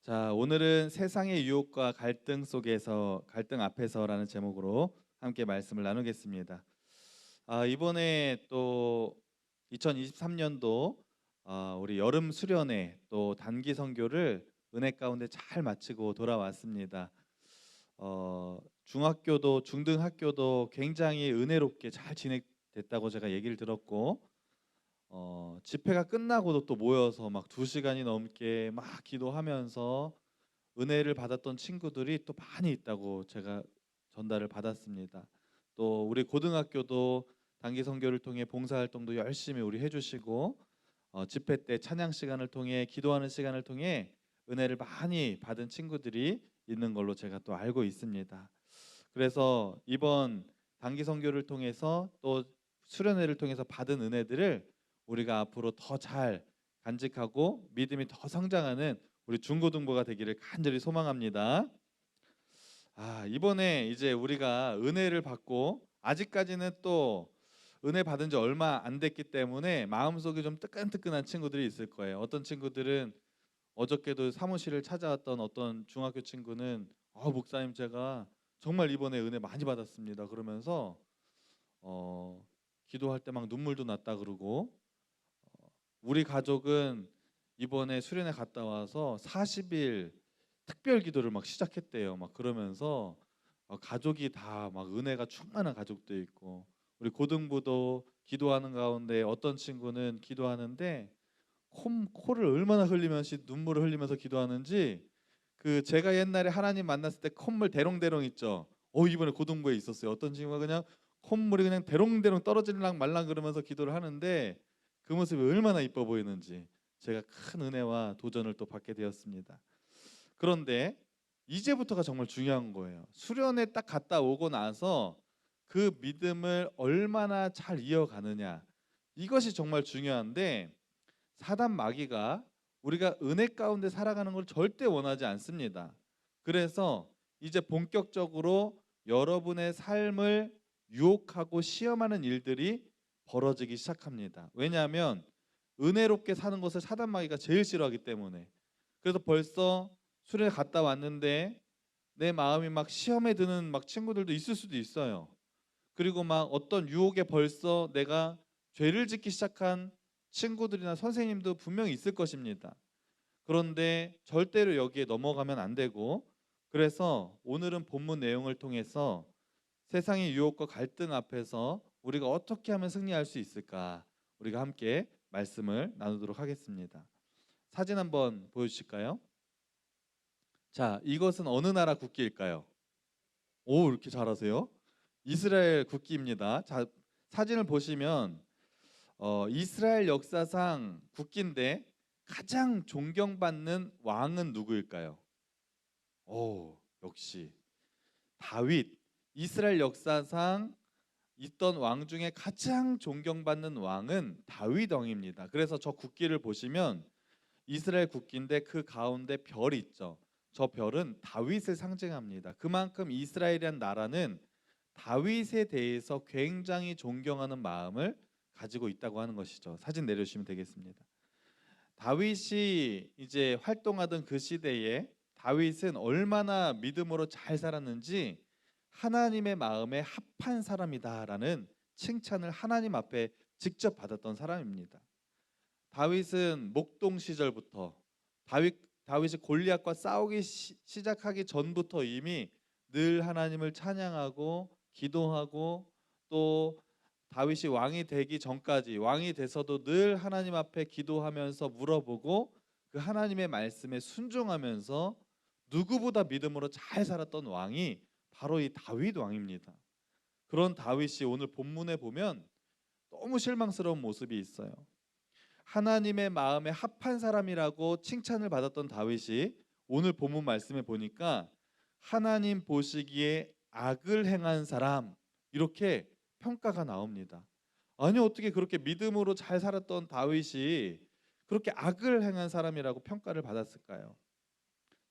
자, 오늘은 세상의 유혹과 갈등 앞에서라는 제목으로 함께 말씀을 나누겠습니다. 이번에 또 2023년도 우리 여름 수련회 또 단기 선교를 은혜 가운데 잘 마치고 돌아왔습니다. 중학교도 중등학교도 굉장히 은혜롭게 잘 진행됐다고 제가 얘기를 들었고, 집회가 끝나고도 또 모여서 막 2시간이 넘게 막 기도하면서 은혜를 받았던 친구들이 또 많이 있다고 제가 전달을 받았습니다. 또 우리 고등학교도 단기 선교를 통해 봉사활동도 열심히 우리 해주시고, 집회 때 찬양 시간을 통해 기도하는 시간을 통해 은혜를 많이 받은 친구들이 있는 걸로 제가 또 알고 있습니다. 그래서 이번 단기 선교를 통해서 또 수련회를 통해서 받은 은혜들을 우리가 앞으로 더 잘 간직하고 믿음이 더 성장하는 우리 중고등부가 되기를 간절히 소망합니다. 이번에 이제 우리가 은혜를 받고 아직까지는 또 은혜 받은 지 얼마 안 됐기 때문에 마음속에 좀 뜨끈뜨끈한 친구들이 있을 거예요. 어떤 친구들은 어저께도 사무실을 찾아왔던 어떤 중학교 친구는 목사님, 제가 정말 이번에 은혜 많이 받았습니다 그러면서 기도할 때 막 눈물도 났다 그러고, 우리 가족은 이번에 수련회 갔다 와서 40일 특별 기도를 막 시작했대요. 막 그러면서 가족이 다 막 은혜가 충만한 가족도 있고, 우리 고등부도 기도하는 가운데 어떤 친구는 기도하는데 코를 얼마나 흘리면서 눈물을 흘리면서 기도하는지, 그 제가 옛날에 하나님 만났을 때 콧물 대롱대롱 있죠. 이번에 고등부에 있었어요. 어떤 친구가 그냥 콧물이 그냥 대롱대롱 떨어질랑 말랑 그러면서 기도를 하는데 그 모습이 얼마나 이뻐 보이는지 제가 큰 은혜와 도전을 또 받게 되었습니다. 그런데 이제부터가 정말 중요한 거예요. 수련회 딱 갔다 오고 나서 그 믿음을 얼마나 잘 이어가느냐, 이것이 정말 중요한데, 사단 마귀가 우리가 은혜 가운데 살아가는 걸 절대 원하지 않습니다. 그래서 이제 본격적으로 여러분의 삶을 유혹하고 시험하는 일들이 벌어지기 시작합니다. 왜냐하면 은혜롭게 사는 것을 사단 마귀가 제일 싫어하기 때문에. 그래서 벌써 수련회 갔다 왔는데 내 마음이 막 시험에 드는 막 친구들도 있을 수도 있어요. 그리고 막 어떤 유혹에 벌써 내가 죄를 짓기 시작한 친구들이나 선생님도 분명히 있을 것입니다. 그런데 절대로 여기에 넘어가면 안 되고, 그래서 오늘은 본문 내용을 통해서 세상의 유혹과 갈등 앞에서 우리가 어떻게 하면 승리할 수 있을까, 우리가 함께 말씀을 나누도록 하겠습니다. 사진 한번 보여주실까요? 자, 이것은 어느 나라 국기일까요? 오, 이렇게 잘하세요? 이스라엘 국기입니다. 자, 사진을 보시면 이스라엘 역사상 국기인데 가장 존경받는 왕은 누구일까요? 오, 역시 다윗. 이스라엘 역사상 있던 왕 중에 가장 존경받는 왕은 다윗 왕입니다. 그래서 저 국기를 보시면 이스라엘 국기인데 그 가운데 별이 있죠. 저 별은 다윗을 상징합니다. 그만큼 이스라엘이란 나라는 다윗에 대해서 굉장히 존경하는 마음을 가지고 있다고 하는 것이죠. 사진 내려주시면 되겠습니다. 다윗이 이제 활동하던 그 시대에 다윗은 얼마나 믿음으로 잘 살았는지 하나님의 마음에 합한 사람이다라는 칭찬을 하나님 앞에 직접 받았던 사람입니다. 다윗은 목동 시절부터 다윗이 골리앗과 싸우기 시작하기 전부터 이미 늘 하나님을 찬양하고 기도하고, 또 다윗이 왕이 되기 전까지 왕이 돼서도 늘 하나님 앞에 기도하면서 물어보고 그 하나님의 말씀에 순종하면서 누구보다 믿음으로 잘 살았던 왕이 바로 이 다윗 왕입니다. 그런 다윗이 오늘 본문에 보면 너무 실망스러운 모습이 있어요. 하나님의 마음에 합한 사람이라고 칭찬을 받았던 다윗이 오늘 본문 말씀에 보니까 하나님 보시기에 악을 행한 사람, 이렇게 평가가 나옵니다. 아니, 어떻게 그렇게 믿음으로 잘 살았던 다윗이 그렇게 악을 행한 사람이라고 평가를 받았을까요?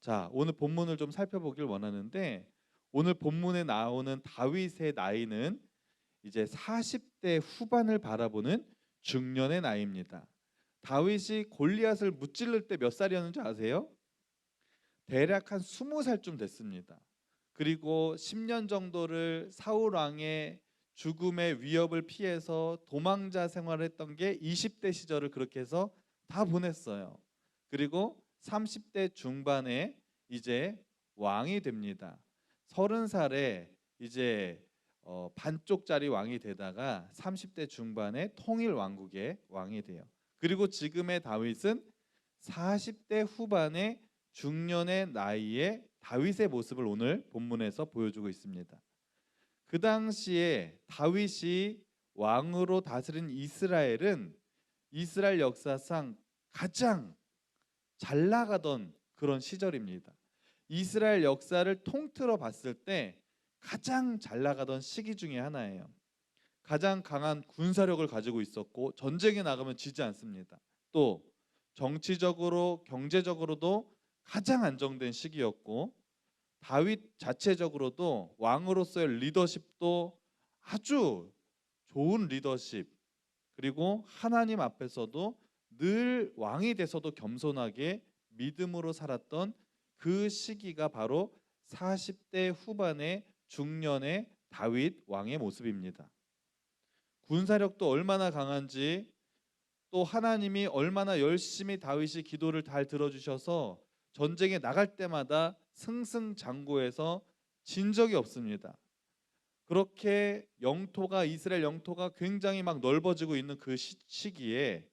자, 오늘 본문을 좀 살펴보길 원하는데, 오늘 본문에 나오는 다윗의 나이는 이제 40대 후반을 바라보는 중년의 나이입니다. 다윗이 골리앗을 무찔를 때 몇 살이었는지 아세요? 대략 한 20살쯤 됐습니다. 그리고 10년 정도를 사울 왕의 죽음의 위협을 피해서 도망자 생활을 했던 게 20대 시절을 그렇게 해서 다 보냈어요. 그리고 30대 중반에 이제 왕이 됩니다. 30살에 이제 반쪽짜리 왕이 되다가 30대 중반에 통일 왕국의 왕이 돼요. 그리고 지금의 다윗은 40대 후반의 중년의 나이에 다윗의 모습을 오늘 본문에서 보여주고 있습니다. 그 당시에 다윗이 왕으로 다스린 이스라엘은 이스라엘 역사상 가장 잘 나가던 그런 시절입니다. 이스라엘 역사를 통틀어 봤을 때 가장 잘 나가던 시기 중에 하나예요. 가장 강한 군사력을 가지고 있었고 전쟁에 나가면 지지 않습니다. 또 정치적으로 경제적으로도 가장 안정된 시기였고 다윗 자체적으로도 왕으로서의 리더십도 아주 좋은 리더십, 그리고 하나님 앞에서도 늘 왕이 돼서도 겸손하게 믿음으로 살았던 그 시기가 바로 40대 후반의 중년의 다윗 왕의 모습입니다. 군사력도 얼마나 강한지, 또 하나님이 얼마나 열심히 다윗이 기도를 잘 들어주셔서 전쟁에 나갈 때마다 승승장구해서 진 적이 없습니다. 그렇게 영토가, 이스라엘 영토가 굉장히 막 넓어지고 있는 그 시기에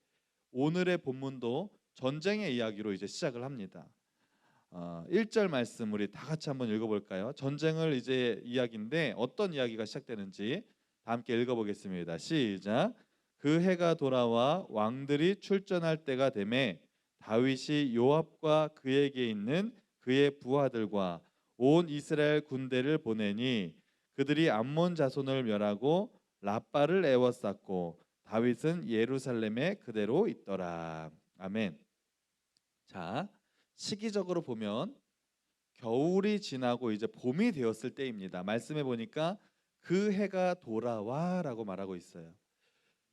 오늘의 본문도 전쟁의 이야기로 이제 시작을 합니다. 1절 말씀 우리 다 같이 한번 읽어볼까요? 전쟁을 이제 이야기인데 어떤 이야기가 시작되는지 다 함께 읽어보겠습니다. 시작. 그 해가 돌아와 왕들이 출전할 때가 되매 다윗이 요압과 그에게 있는 그의 부하들과 온 이스라엘 군대를 보내니 그들이 암몬 자손을 멸하고 라빠를 에워쌌고 다윗은 예루살렘에 그대로 있더라. 아멘. 자, 시기적으로 보면 겨울이 지나고 이제 봄이 되었을 때입니다. 말씀해 보니까 그 해가 돌아와라고 말하고 있어요.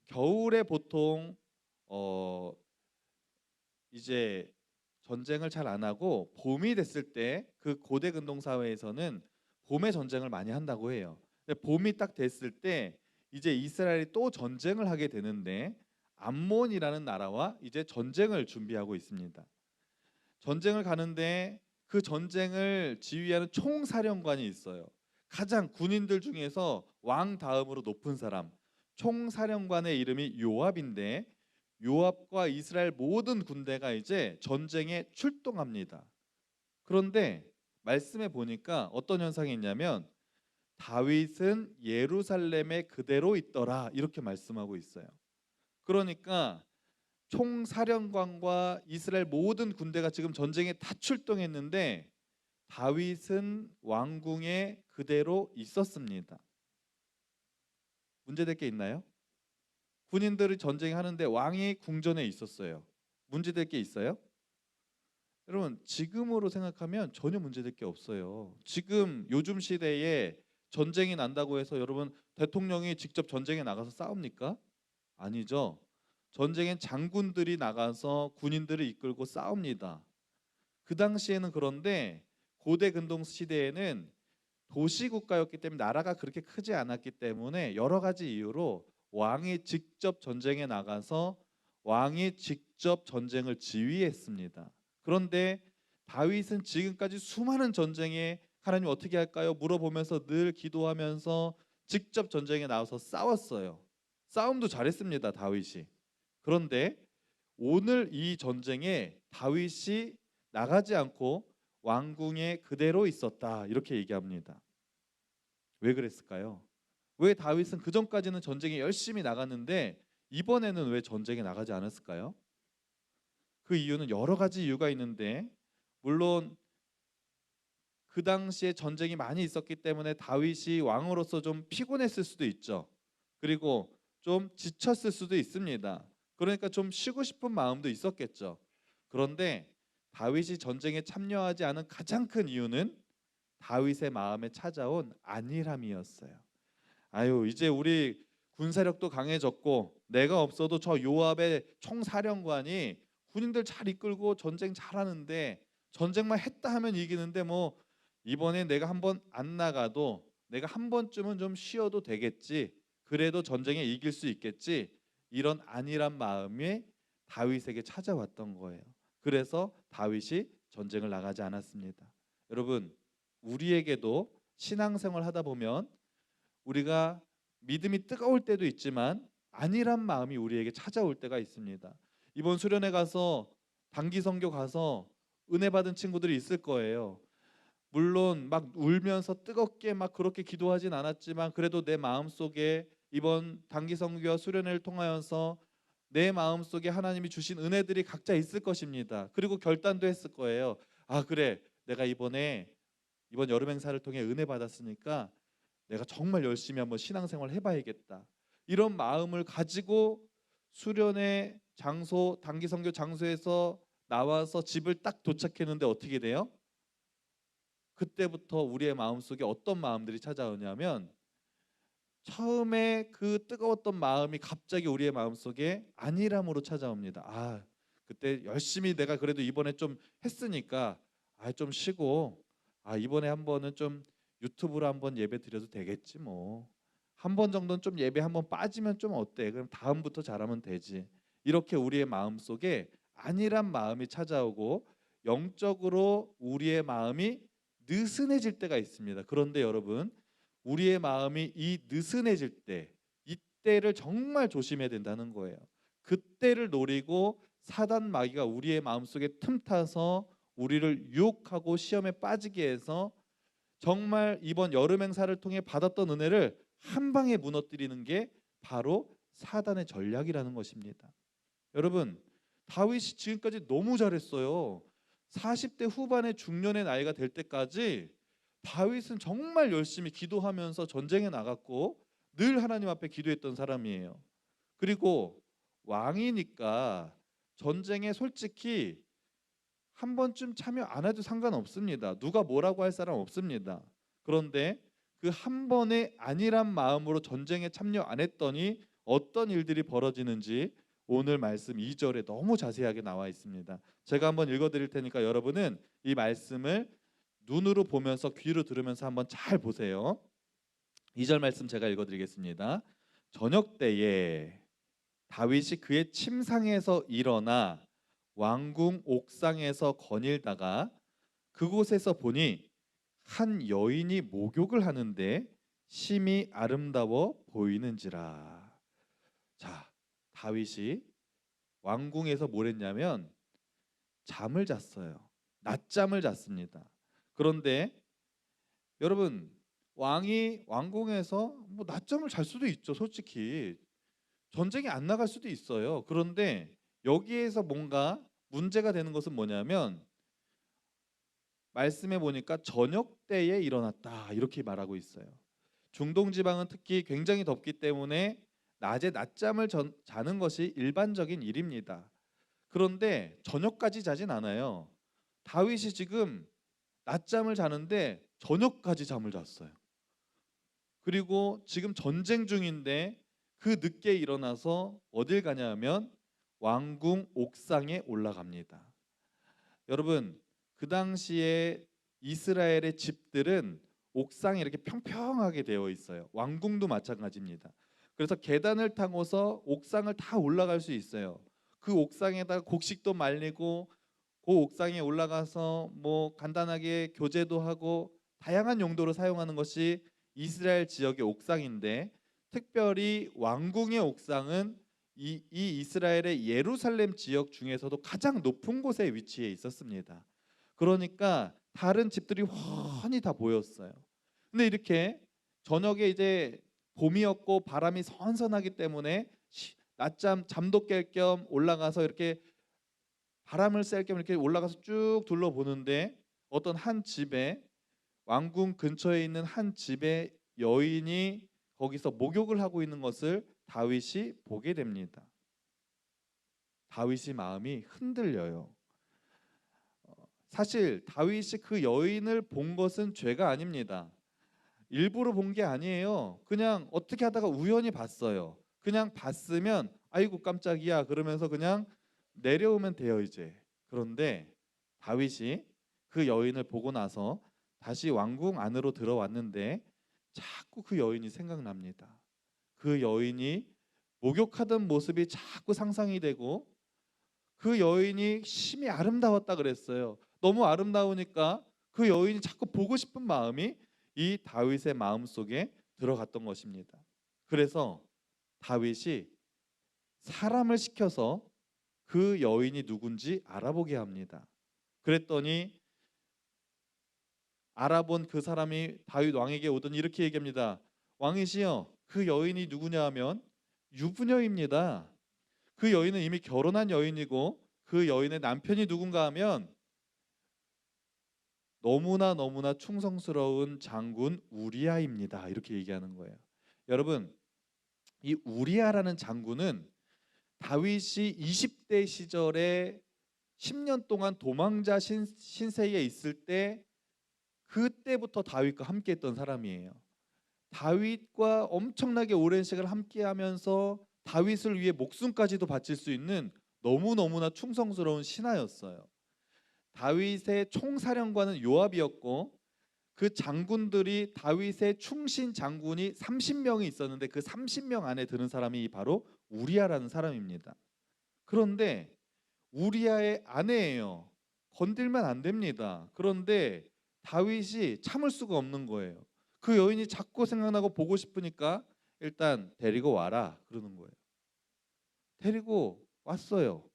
겨울에 보통 이제 전쟁을 잘 안 하고 봄이 됐을 때 그 고대 근동 사회에서는 봄에 전쟁을 많이 한다고 해요. 근데 봄이 딱 됐을 때 이제 이스라엘이 또 전쟁을 하게 되는데 암몬이라는 나라와 이제 전쟁을 준비하고 있습니다. 전쟁을 가는데 그 전쟁을 지휘하는 총사령관이 있어요. 가장 군인들 중에서 왕 다음으로 높은 사람, 총사령관의 이름이 요압인데 요압과 이스라엘 모든 군대가 이제 전쟁에 출동합니다. 그런데 말씀에 보니까 어떤 현상이 있냐면 다윗은 예루살렘에 그대로 있더라 이렇게 말씀하고 있어요. 그러니까 총사령관과 이스라엘 모든 군대가 지금 전쟁에 다 출동했는데 다윗은 왕궁에 그대로 있었습니다. 문제될 게 있나요? 군인들이 전쟁하는데 왕이 궁전에 있었어요. 문제될 게 있어요? 여러분 지금으로 생각하면 전혀 문제될 게 없어요. 지금 요즘 시대에 전쟁이 난다고 해서 여러분 대통령이 직접 전쟁에 나가서 싸웁니까? 아니죠. 전쟁엔 장군들이 나가서 군인들을 이끌고 싸웁니다. 그 당시에는 그런데 고대 근동 시대에는 도시 국가였기 때문에 나라가 그렇게 크지 않았기 때문에 여러 가지 이유로 왕이 직접 전쟁에 나가서 왕이 직접 전쟁을 지휘했습니다. 그런데 다윗은 지금까지 수많은 전쟁에 하나님 어떻게 할까요? 물어보면서 늘 기도하면서 직접 전쟁에 나와서 싸웠어요. 싸움도 잘했습니다, 다윗이. 그런데 오늘 이 전쟁에 다윗이 나가지 않고 왕궁에 그대로 있었다 이렇게 얘기합니다. 왜 그랬을까요? 왜 다윗은 그 전까지는 전쟁에 열심히 나갔는데 이번에는 왜 전쟁에 나가지 않았을까요? 그 이유는 여러 가지 이유가 있는데 물론 그 당시에 전쟁이 많이 있었기 때문에 다윗이 왕으로서 좀 피곤했을 수도 있죠. 그리고 좀 지쳤을 수도 있습니다. 그러니까 좀 쉬고 싶은 마음도 있었겠죠. 그런데 다윗이 전쟁에 참여하지 않은 가장 큰 이유는 다윗의 마음에 찾아온 안일함이었어요. 아유, 이제 우리 군사력도 강해졌고 내가 없어도 저 요압의 총사령관이 군인들 잘 이끌고 전쟁 잘하는데 전쟁만 했다 하면 이기는데 뭐 이번에 내가 한번 안 나가도 내가 한 번쯤은 좀 쉬어도 되겠지. 그래도 전쟁에 이길 수 있겠지. 이런 안일한 마음이 다윗에게 찾아왔던 거예요. 그래서 다윗이 전쟁을 나가지 않았습니다. 여러분, 우리에게도 신앙생활 하다 보면 우리가 믿음이 뜨거울 때도 있지만 안일한 마음이 우리에게 찾아올 때가 있습니다. 이번 수련회 가서 단기 선교 가서 은혜 받은 친구들이 있을 거예요. 물론 막 울면서 뜨겁게 막 그렇게 기도하진 않았지만 그래도 내 마음속에 이번 단기 선교와 수련회를 통하여서 내 마음속에 하나님이 주신 은혜들이 각자 있을 것입니다. 그리고 결단도 했을 거예요. 아, 그래. 내가 이번 여름 행사를 통해 은혜 받았으니까 내가 정말 열심히 한번 신앙생활 해봐야겠다. 이런 마음을 가지고 수련회 장소, 단기 선교 장소에서 나와서 집을 딱 도착했는데 어떻게 돼요? 그때부터 우리의 마음속에 어떤 마음들이 찾아오냐면 처음에 그 뜨거웠던 마음이 갑자기 우리의 마음속에 안일함으로 찾아옵니다. 아, 그때 열심히 내가 그래도 이번에 좀 했으니까 좀 쉬고 이번에 한 번은 좀 유튜브로 한번 예배 드려도 되겠지 뭐. 한 번 정도는 좀 예배 한번 빠지면 좀 어때? 그럼 다음부터 잘하면 되지. 이렇게 우리의 마음속에 안일한 마음이 찾아오고 영적으로 우리의 마음이 느슨해질 때가 있습니다. 그런데 여러분, 우리의 마음이 이 느슨해질 때 이때를 정말 조심해야 된다는 거예요. 그때를 노리고 사단 마귀가 우리의 마음속에 틈타서 우리를 유혹하고 시험에 빠지게 해서 정말 이번 여름 행사를 통해 받았던 은혜를 한 방에 무너뜨리는 게 바로 사단의 전략이라는 것입니다. 여러분, 다윗이 지금까지 너무 잘했어요. 40대 후반의 중년의 나이가 될 때까지 다윗은 정말 열심히 기도하면서 전쟁에 나갔고 늘 하나님 앞에 기도했던 사람이에요. 그리고 왕이니까 전쟁에 솔직히 한 번쯤 참여 안 해도 상관없습니다. 누가 뭐라고 할 사람 없습니다. 그런데 그 한 번의 안일한 마음으로 전쟁에 참여 안 했더니 어떤 일들이 벌어지는지 오늘 말씀 2절에 너무 자세하게 나와 있습니다. 제가 한번 읽어 드릴 테니까 여러분은 이 말씀을 눈으로 보면서 귀로 들으면서 한번 잘 보세요. 2절 말씀 제가 읽어 드리겠습니다. 저녁 때에 다윗이 그의 침상에서 일어나 왕궁 옥상에서 거닐다가 그곳에서 보니 한 여인이 목욕을 하는데 심히 아름다워 보이는지라. 자, 다윗이 왕궁에서 뭘 했냐면 잠을 잤어요. 낮잠을 잤습니다. 그런데 여러분, 왕이 왕궁에서 뭐 낮잠을 잘 수도 있죠. 솔직히 전쟁에 안 나갈 수도 있어요. 그런데 여기에서 뭔가 문제가 되는 것은 뭐냐면 말씀해 보니까 저녁 때에 일어났다 이렇게 말하고 있어요. 중동 지방은 특히 굉장히 덥기 때문에 낮에 낮잠을 자는 것이 일반적인 일입니다. 그런데 저녁까지 자진 않아요. 다윗이 지금 낮잠을 자는데 저녁까지 잠을 잤어요. 그리고 지금 전쟁 중인데 그 늦게 일어나서 어딜 가냐 하면 왕궁 옥상에 올라갑니다. 여러분, 그 당시에 이스라엘의 집들은 옥상이 이렇게 평평하게 되어 있어요. 왕궁도 마찬가지입니다. 그래서 계단을 타고서 옥상을 다 올라갈 수 있어요. 그 옥상에다가 곡식도 말리고 그 옥상에 올라가서 뭐 간단하게 교제도 하고 다양한 용도로 사용하는 것이 이스라엘 지역의 옥상인데 특별히 왕궁의 옥상은 이 이스라엘의 예루살렘 지역 중에서도 가장 높은 곳에 위치해 있었습니다. 그러니까 다른 집들이 훤히 다 보였어요. 근데 이렇게 저녁에 이제 봄이었고 바람이 선선하기 때문에 낮잠 잠도 깰 겸 올라가서 이렇게 바람을 쐴 겸 이렇게 올라가서 쭉 둘러보는데 어떤 한 집에 왕궁 근처에 있는 한 집에 여인이 거기서 목욕을 하고 있는 것을 다윗이 보게 됩니다. 다윗이 마음이 흔들려요. 사실 다윗이 그 여인을 본 것은 죄가 아닙니다. 일부러 본 게 아니에요. 그냥 어떻게 하다가 우연히 봤어요. 그냥 봤으면 아이고 깜짝이야 그러면서 그냥 내려오면 돼요 이제. 그런데 다윗이 그 여인을 보고 나서 다시 왕궁 안으로 들어왔는데 자꾸 그 여인이 생각납니다. 그 여인이 목욕하던 모습이 자꾸 상상이 되고 그 여인이 심히 아름다웠다 그랬어요. 너무 아름다우니까 그 여인이 자꾸 보고 싶은 마음이 이 다윗의 마음속에 들어갔던 것입니다. 그래서 다윗이 사람을 시켜서 그 여인이 누군지 알아보게 합니다. 그랬더니 알아본 그 사람이 다윗 왕에게 오더니 이렇게 얘기합니다. 왕이시여, 그 여인이 누구냐 하면 유부녀입니다. 그 여인은 이미 결혼한 여인이고 그 여인의 남편이 누군가 하면 너무나 충성스러운 장군 우리아입니다. 이렇게 얘기하는 거예요. 여러분, 이 우리아라는 장군은 다윗이 20대 시절에 10년 동안 도망자 신세에 있을 때 그때부터 다윗과 함께했던 사람이에요. 다윗과 엄청나게 오랜 시간을 함께하면서 다윗을 위해 목숨까지도 바칠 수 있는 너무나 충성스러운 신하였어요. 다윗의 총사령관은 요압이었고 그 장군들이 다윗의 충신 장군이 30명이 있었는데 그 30명 안에 드는 사람이 바로 우리아라는 사람입니다. 그런데 우리아의 아내예요. 건들면 안 됩니다. 그런데 다윗이 참을 수가 없는 거예요. 그 여인이 자꾸 생각나고 보고 싶으니까 일단 데리고 와라 그러는 거예요. 데리고 왔어요.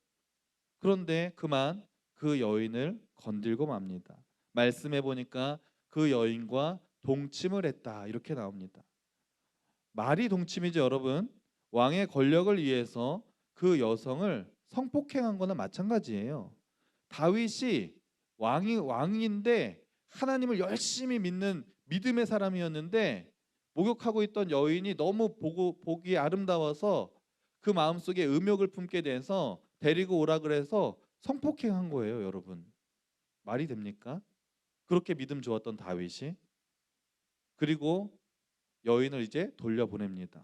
그런데 그만 그 여인을 건들고 맙니다. 말씀해 보니까 그 여인과 동침을 했다 이렇게 나옵니다. 말이 동침이죠, 여러분. 왕의 권력을 위해서 그 여성을 성폭행한 거나 마찬가지예요. 다윗이 왕인데 하나님을 열심히 믿는 믿음의 사람이었는데 목욕하고 있던 여인이 너무 보기 아름다워서 그 마음속에 음욕을 품게 돼서 데리고 오라 그래서 성폭행한 거예요, 여러분. 말이 됩니까? 그렇게 믿음 좋았던 다윗이 그리고 여인을 이제 돌려보냅니다.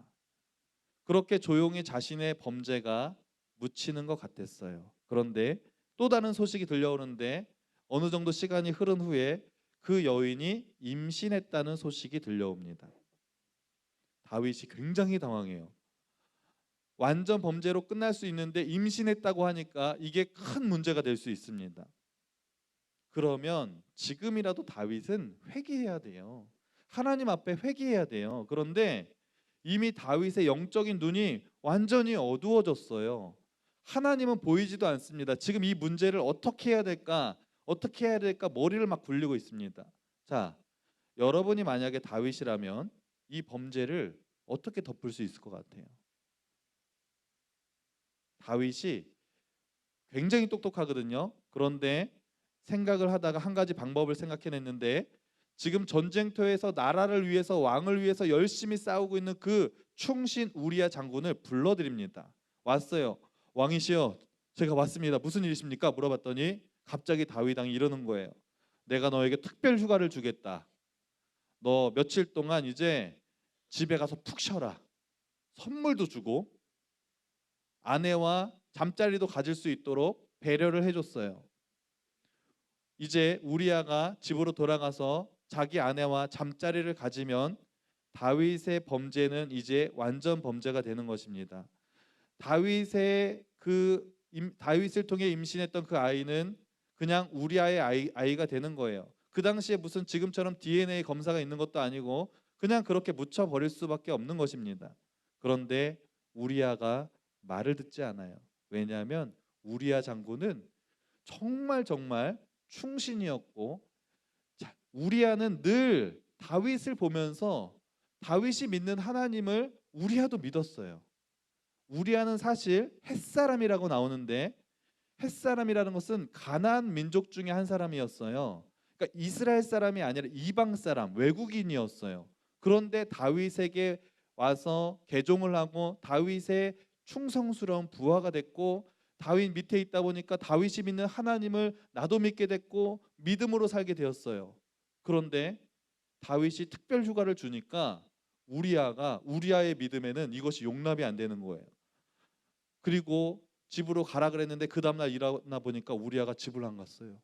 그렇게 조용히 자신의 범죄가 묻히는 것 같았어요. 그런데 또 다른 소식이 들려오는데 어느 정도 시간이 흐른 후에 그 여인이 임신했다는 소식이 들려옵니다. 다윗이 굉장히 당황해요. 완전 범죄로 끝날 수 있는데 임신했다고 하니까 이게 큰 문제가 될 수 있습니다. 그러면 지금이라도 다윗은 회개해야 돼요. 하나님 앞에 회개해야 돼요. 그런데 이미 다윗의 영적인 눈이 완전히 어두워졌어요. 하나님은 보이지도 않습니다. 지금 이 문제를 어떻게 해야 될까? 어떻게 해야 될까? 머리를 막 굴리고 있습니다. 자, 여러분이 만약에 다윗이라면 이 범죄를 어떻게 덮을 수 있을 것 같아요? 다윗이 굉장히 똑똑하거든요. 그런데 생각을 하다가 한 가지 방법을 생각해냈는데 지금 전쟁터에서 나라를 위해서 왕을 위해서 열심히 싸우고 있는 그 충신 우리아 장군을 불러드립니다. 왔어요. 왕이시여, 제가 왔습니다. 무슨 일이십니까? 물어봤더니 갑자기 다윗 왕이 이러는 거예요. 내가 너에게 특별 휴가를 주겠다. 너 며칠 동안 이제 집에 가서 푹 쉬어라. 선물도 주고 아내와 잠자리도 가질 수 있도록 배려를 해줬어요. 이제 우리아가 집으로 돌아가서 자기 아내와 잠자리를 가지면 다윗의 범죄는 이제 완전 범죄가 되는 것입니다. 다윗을 통해 임신했던 그 아이는 그냥 우리아의 아이가 되는 거예요. 그 당시에 무슨 지금처럼 DNA 검사가 있는 것도 아니고 그냥 그렇게 묻혀 버릴 수밖에 없는 것입니다. 그런데 우리아가 말을 듣지 않아요. 왜냐하면 우리아 장군은 정말 충신이었고 우리아는 늘 다윗을 보면서 다윗이 믿는 하나님을 우리아도 믿었어요. 우리아는 사실 햇사람이라고 나오는데 햇사람이라는 것은 가나안 민족 중에 한 사람이었어요. 그러니까 이스라엘 사람이 아니라 이방 사람, 외국인이었어요. 그런데 다윗에게 와서 개종을 하고 다윗의 충성스러운 부하가 됐고 다윗 밑에 있다 보니까 다윗이 믿는 하나님을 나도 믿게 됐고 믿음으로 살게 되었어요. 그런데 다윗이 특별 휴가를 주니까 우리아의 믿음에는 이것이 용납이 안 되는 거예요. 그리고 집으로 가라 그랬는데 그 다음날 일어나 보니까 우리아가 집을 안 갔어요.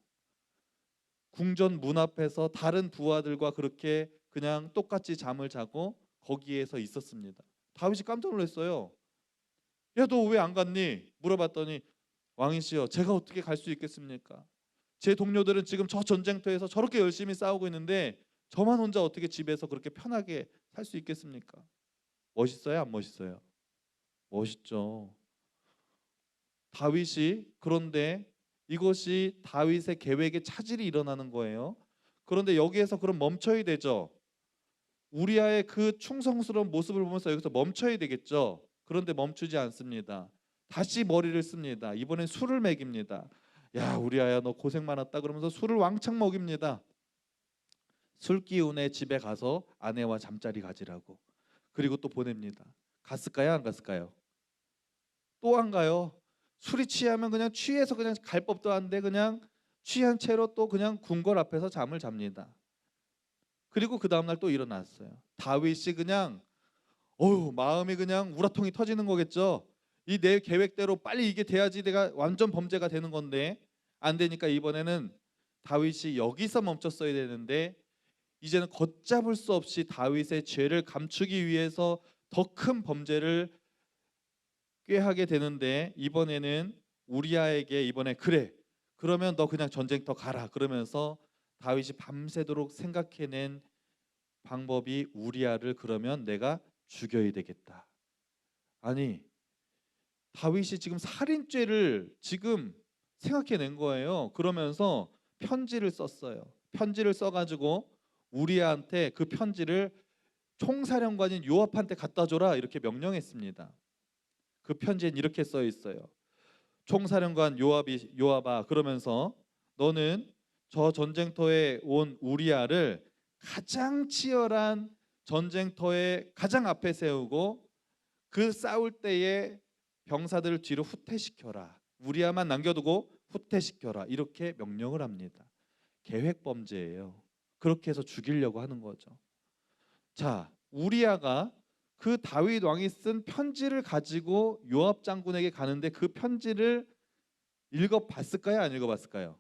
궁전 문 앞에서 다른 부하들과 그렇게 그냥 똑같이 잠을 자고 거기에서 있었습니다. 다윗이 깜짝 놀랐어요. 야, 너 왜 안 갔니? 물어봤더니 왕이시여, 제가 어떻게 갈 수 있겠습니까? 제 동료들은 지금 저 전쟁터에서 저렇게 열심히 싸우고 있는데 저만 혼자 어떻게 집에서 그렇게 편하게 살 수 있겠습니까? 멋있어요, 안 멋있어요? 멋있죠. 다윗이, 그런데 이것이 다윗의 계획에 차질이 일어나는 거예요. 그런데 여기에서 그럼 멈춰야 되죠. 우리아의 그 충성스러운 모습을 보면서 여기서 멈춰야 되겠죠. 그런데 멈추지 않습니다. 다시 머리를 씁니다. 이번엔 술을 먹입니다. 야, 우리아야, 너 고생 많았다 그러면서 술을 왕창 먹입니다. 술 기운에 집에 가서 아내와 잠자리 가지라고. 그리고 또 보냅니다. 갔을까요, 안 갔을까요? 또 안 가요. 술이 취하면 그냥 취해서 그냥 갈 법도 한데 그냥 취한 채로 또 그냥 궁궐 앞에서 잠을 잡니다. 그리고 그 다음날 또 일어났어요. 다윗이 그냥 마음이 그냥 우라통이 터지는 거겠죠. 이 내 계획대로 빨리 이게 돼야지 내가 완전 범죄가 되는 건데 안 되니까 이번에는 다윗이 여기서 멈췄어야 되는데 이제는 걷잡을 수 없이 다윗의 죄를 감추기 위해서 더 큰 범죄를 꾀하게 되는데 이번에는 우리아에게 이번에 그래, 그러면 너 그냥 전쟁터 가라 그러면서 다윗이 밤새도록 생각해낸 방법이 우리아를 그러면 내가 죽여야 되겠다. 아니, 다윗이 지금 살인죄를 지금 생각해낸 거예요. 그러면서 편지를 썼어요. 편지를 써가지고 우리아한테 그 편지를 총사령관인 요압한테 갖다 줘라 이렇게 명령했습니다. 그 편지엔 이렇게 써 있어요. 총사령관 요압아, 그러면서 너는 저 전쟁터에 온 우리아를 가장 치열한 전쟁터에 가장 앞에 세우고 그 싸울 때에 병사들을 뒤로 후퇴시켜라. 우리아만 남겨두고 후퇴시켜라. 이렇게 명령을 합니다. 계획 범죄예요. 그렇게 해서 죽이려고 하는 거죠. 자, 우리아가 그 다윗 왕이 쓴 편지를 가지고 요압 장군에게 가는데 그 편지를 읽어봤을까요? 안 읽어봤을까요?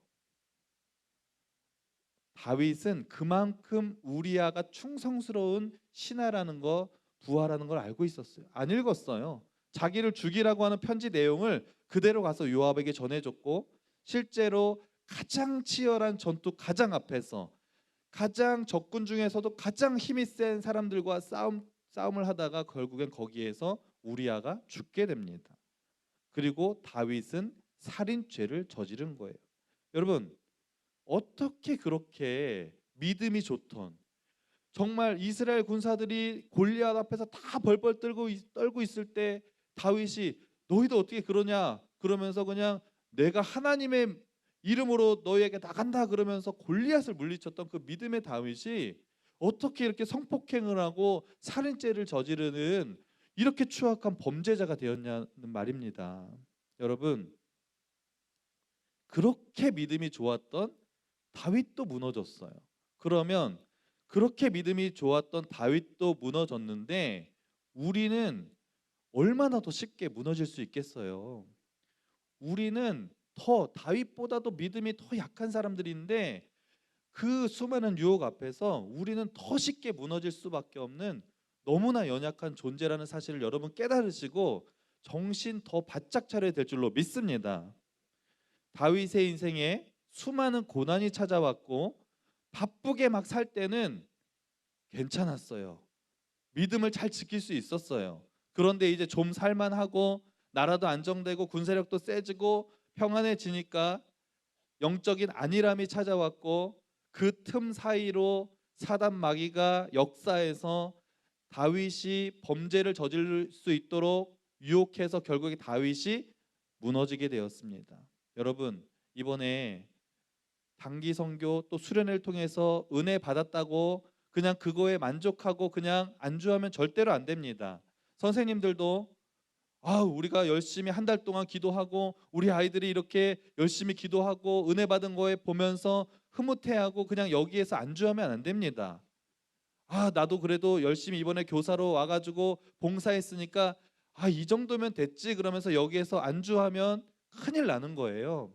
다윗은 그만큼 우리아가 충성스러운 신하라는 거, 부하라는 걸 알고 있었어요. 안 읽었어요. 자기를 죽이라고 하는 편지 내용을 그대로 가서 요압에게 전해줬고 실제로 가장 치열한 전투 가장 앞에서 가장 적군 중에서도 가장 힘이 센 사람들과 싸움을 하다가 결국엔 거기에서 우리아가 죽게 됩니다. 그리고 다윗은 살인죄를 저지른 거예요. 여러분, 어떻게 그렇게 믿음이 좋던 정말 이스라엘 군사들이 골리앗 앞에서 다 벌벌 떨고 있을 때 다윗이 너희도 어떻게 그러냐 그러면서 그냥 내가 하나님의 이름으로 너희에게 나간다 그러면서 골리앗을 물리쳤던 그 믿음의 다윗이 어떻게 이렇게 성폭행을 하고 살인죄를 저지르는 이렇게 추악한 범죄자가 되었냐는 말입니다. 여러분, 그렇게 믿음이 좋았던 다윗도 무너졌어요. 그러면 그렇게 믿음이 좋았던 다윗도 무너졌는데 우리는 얼마나 더 쉽게 무너질 수 있겠어요? 우리는 더 다윗보다도 믿음이 더 약한 사람들인데 그 수많은 유혹 앞에서 우리는 더 쉽게 무너질 수밖에 없는 너무나 연약한 존재라는 사실을 여러분 깨달으시고 정신 더 바짝 차려야 될 줄로 믿습니다. 다윗의 인생에 수많은 고난이 찾아왔고 바쁘게 막 살 때는 괜찮았어요. 믿음을 잘 지킬 수 있었어요. 그런데 이제 좀 살만하고 나라도 안정되고 군사력도 세지고 평안해지니까 영적인 안일함이 찾아왔고 그 틈 사이로 사단 마귀가 역사에서 다윗이 범죄를 저지를 수 있도록 유혹해서 결국에 다윗이 무너지게 되었습니다. 여러분, 이번에 단기 선교 또 수련회를 통해서 은혜 받았다고 그냥 그거에 만족하고 그냥 안주하면 절대로 안 됩니다. 선생님들도 우리가 열심히 한 달 동안 기도하고 우리 아이들이 이렇게 열심히 기도하고 은혜 받은 거에 보면서 흐뭇해하고 그냥 여기에서 안주하면 안 됩니다. 나도 그래도 열심히 이번에 교사로 와가지고 봉사했으니까 이 정도면 됐지 그러면서 여기에서 안주하면 큰일 나는 거예요.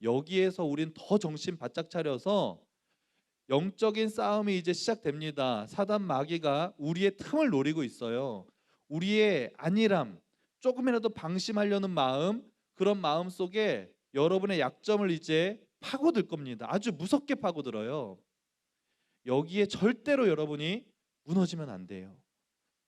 여기에서 우린 더 정신 바짝 차려서 영적인 싸움이 이제 시작됩니다. 사단 마귀가 우리의 틈을 노리고 있어요. 우리의 안일함, 조금이라도 방심하려는 마음, 그런 마음 속에 여러분의 약점을 이제 파고들 겁니다. 아주 무섭게 파고들어요. 여기에 절대로 여러분이 무너지면 안 돼요.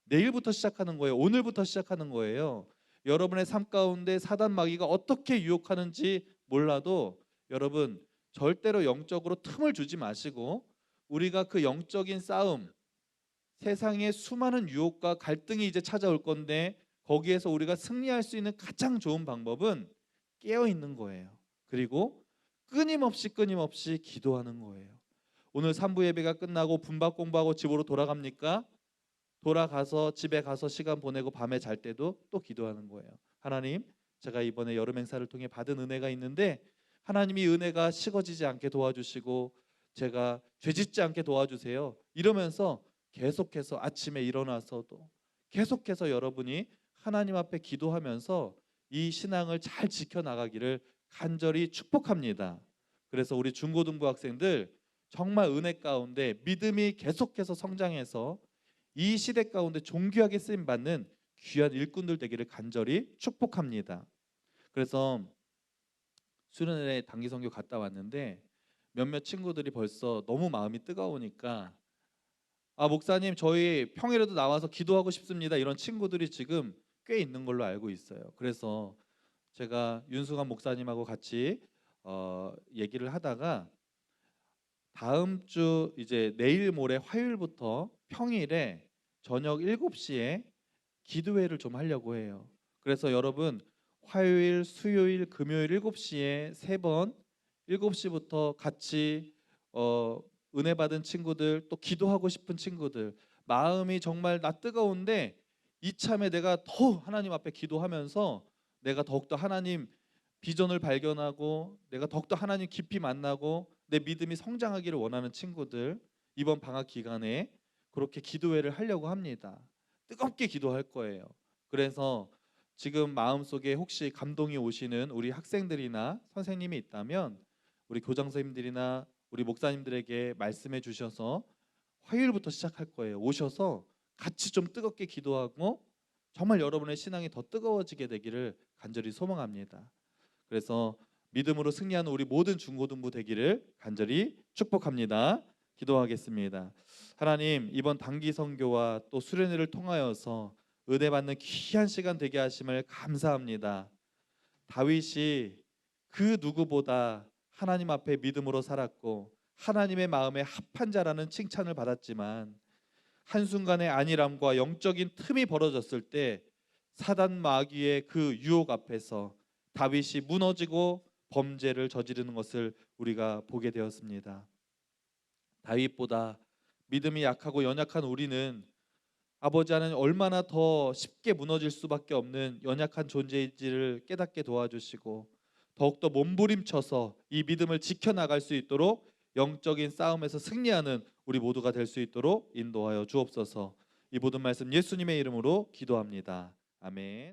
내일부터 시작하는 거예요. 오늘부터 시작하는 거예요. 여러분의 삶 가운데 사단 마귀가 어떻게 유혹하는지 몰라도 여러분 절대로 영적으로 틈을 주지 마시고, 우리가 그 영적인 싸움, 세상의 수많은 유혹과 갈등이 이제 찾아올 건데 거기에서 우리가 승리할 수 있는 가장 좋은 방법은 깨어 있는 거예요. 그리고 끊임없이 기도하는 거예요. 오늘 3부 예배가 끝나고 분박 공부하고 집으로 돌아갑니까? 돌아가서 집에 가서 시간 보내고 밤에 잘 때도 또 기도하는 거예요. 하나님, 제가 이번에 여름 행사를 통해 받은 은혜가 있는데 하나님이 은혜가 식어지지 않게 도와주시고 제가 죄짓지 않게 도와주세요. 이러면서 계속해서 아침에 일어나서도 계속해서 여러분이 하나님 앞에 기도하면서 이 신앙을 잘 지켜나가기를 간절히 축복합니다. 그래서 우리 중고등부 학생들 정말 은혜 가운데 믿음이 계속해서 성장해서 이 시대 가운데 존귀하게 쓰임 받는 귀한 일꾼들 되기를 간절히 축복합니다. 그래서 수련회 단기 선교 갔다 왔는데 몇몇 친구들이 벌써 너무 마음이 뜨거우니까 목사님 저희 평일에도 나와서 기도하고 싶습니다. 이런 친구들이 지금 꽤 있는 걸로 알고 있어요. 그래서 제가 윤수관 목사님하고 같이 얘기를 하다가 다음 주 이제 내일 모레 화요일부터 평일에 저녁 7시에 기도회를 좀 하려고 해요. 그래서 여러분 화요일, 수요일, 금요일 7시에 3번 7시부터 같이 은혜 받은 친구들, 또 기도하고 싶은 친구들, 마음이 정말 나 뜨거운데 이참에 내가 더 하나님 앞에 기도하면서 내가 더욱더 하나님 비전을 발견하고 내가 더욱더 하나님 깊이 만나고 내 믿음이 성장하기를 원하는 친구들, 이번 방학 기간에 그렇게 기도회를 하려고 합니다. 뜨겁게 기도할 거예요. 그래서 지금 마음속에 혹시 감동이 오시는 우리 학생들이나 선생님이 있다면 우리 교장 선생님들이나 우리 목사님들에게 말씀해 주셔서 화요일부터 시작할 거예요. 오셔서 같이 좀 뜨겁게 기도하고 정말 여러분의 신앙이 더 뜨거워지게 되기를 간절히 소망합니다. 그래서 믿음으로 승리하는 우리 모든 중고등부 되기를 간절히 축복합니다. 기도하겠습니다. 하나님, 이번 단기 선교와 또 수련회를 통하여서 은혜 받는 귀한 시간 되게 하심을 감사합니다. 다윗이 그 누구보다 하나님 앞에 믿음으로 살았고 하나님의 마음에 합한 자라는 칭찬을 받았지만 한순간의 안일함과 영적인 틈이 벌어졌을 때 사단 마귀의 그 유혹 앞에서 다윗이 무너지고 범죄를 저지르는 것을 우리가 보게 되었습니다. 다윗보다 믿음이 약하고 연약한 우리는 아버지 하나님 얼마나 더 쉽게 무너질 수밖에 없는 연약한 존재인지를 깨닫게 도와주시고 더욱더 몸부림쳐서 이 믿음을 지켜나갈 수 있도록 영적인 싸움에서 승리하는 우리 모두가 될 수 있도록 인도하여 주옵소서. 이 모든 말씀 예수님의 이름으로 기도합니다. 아멘.